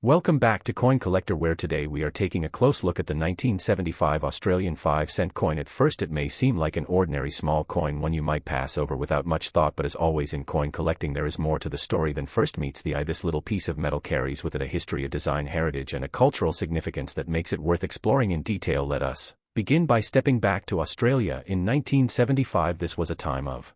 Welcome back to Coin Collector, where today we are taking a close look at the 1975 Australian 5-cent coin. At first it may seem like an ordinary small coin, one you might pass over without much thought, but as always in coin collecting there is more to the story than first meets the eye. This little piece of metal carries with it a history, a design heritage, and a cultural significance that makes it worth exploring in detail. Let us begin by stepping back to Australia. In 1975 this was a time of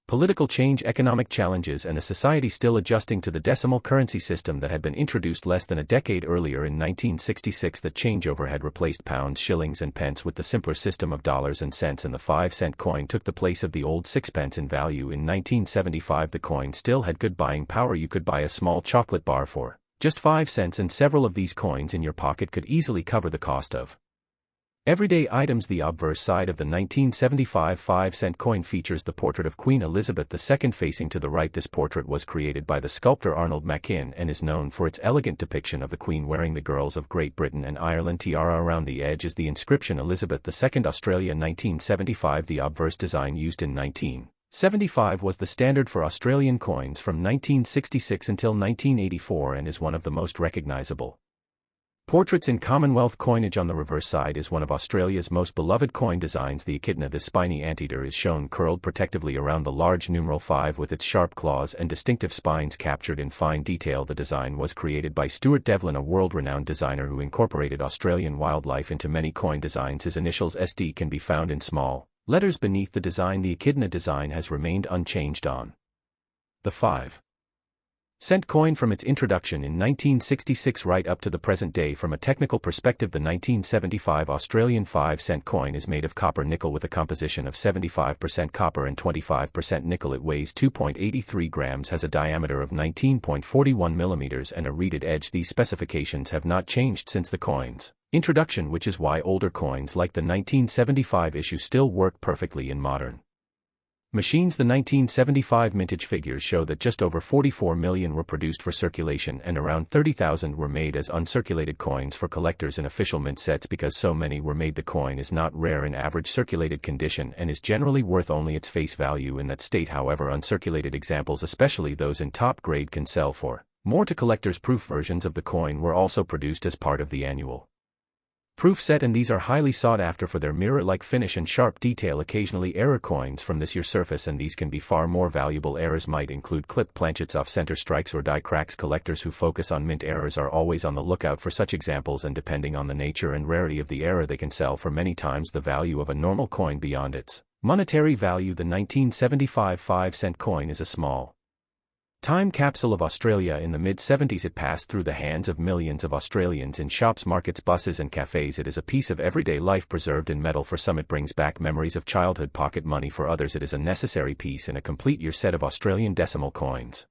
political change, economic challenges, and a society still adjusting to the decimal currency system that had been introduced less than a decade earlier. In 1966 the changeover had replaced pounds, shillings, and pence with the simpler system of dollars and cents, and the 5-cent coin took the place of the old sixpence in value. In 1975 the coin still had good buying power. You could buy a small chocolate bar for just 5 cents, and several of these coins in your pocket could easily cover the cost of everyday items. The obverse side of the 1975 5-cent coin features the portrait of Queen Elizabeth II facing to the right. This portrait was created by the sculptor Arnold Machin and is known for its elegant depiction of the Queen wearing the girls of Great Britain and Ireland tiara. Around the edge is the inscription Elizabeth II, Australia, 1975. The obverse design used in 1975 was the standard for Australian coins from 1966 until 1984 and is one of the most recognisable portraits in Commonwealth coinage. On the reverse side is one of Australia's most beloved coin designs, the echidna. This spiny anteater is shown curled protectively around the large numeral 5 with its sharp claws and distinctive spines captured in fine detail. The design was created by Stuart Devlin, a world-renowned designer who incorporated Australian wildlife into many coin designs. His initials SD can be found in small letters beneath the design. The echidna design has remained unchanged on the 5-cent coin from its introduction in 1966 right up to the present day. From a technical perspective, the 1975 Australian 5-cent coin is made of copper nickel with a composition of 75% copper and 25% nickel. It weighs 2.83 grams, has a diameter of 19.41 millimeters, and a reeded edge. These specifications have not changed since the coin's introduction, which is why older coins like the 1975 issue still work perfectly in modern machines. The 1975 Mintage figures show that just over 44 million were produced for circulation and around 30,000 were made as uncirculated coins for collectors in official mint sets. Because so many were made, the coin is not rare in average circulated condition and is generally worth only its face value in that state. However, uncirculated examples, especially those in top grade, can sell for more. To collectors, proof versions of the coin were also produced as part of the annual proof set, and these are highly sought after for their mirror-like finish and sharp detail. Occasionally error coins from this year surface, and these can be far more valuable. Errors might include clipped planchets, off-center strikes, or die cracks. Collectors who focus on mint errors are always on the lookout for such examples, and depending on the nature and rarity of the error they can sell for many times the value of a normal coin beyond its monetary value. The 1975 5-cent coin is a small time capsule of Australia. In the mid-70s it passed through the hands of millions of Australians in shops, markets, buses, and cafes. It is a piece of everyday life preserved in metal. For some it brings back memories of childhood, pocket money. For others it is a necessary piece in a complete year set of Australian decimal coins.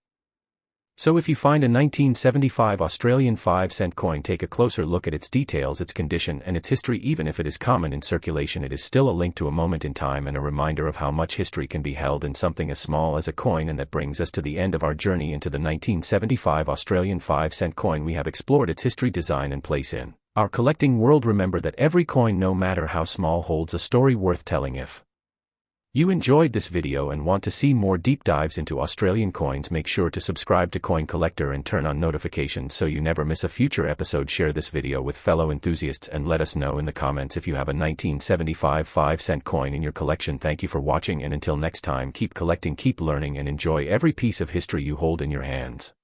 So if you find a 1975 Australian 5-cent coin, take a closer look at its details, its condition, and its history. Even if it is common in circulation, it is still a link to a moment in time and a reminder of how much history can be held in something as small as a coin. And that brings us to the end of our journey into the 1975 Australian 5-cent coin. We have explored its history, design, and place in our collecting world. Remember that every coin, no matter how small, holds a story worth telling. If you enjoyed this video and want to see more deep dives into Australian coins, make sure to subscribe to Coin Collector and turn on notifications so you never miss a future episode. Share this video with fellow enthusiasts and let us know in the comments if you have a 1975 5-cent coin in your collection. Thank you for watching, and until next time, keep collecting, keep learning, and enjoy every piece of history you hold in your hands.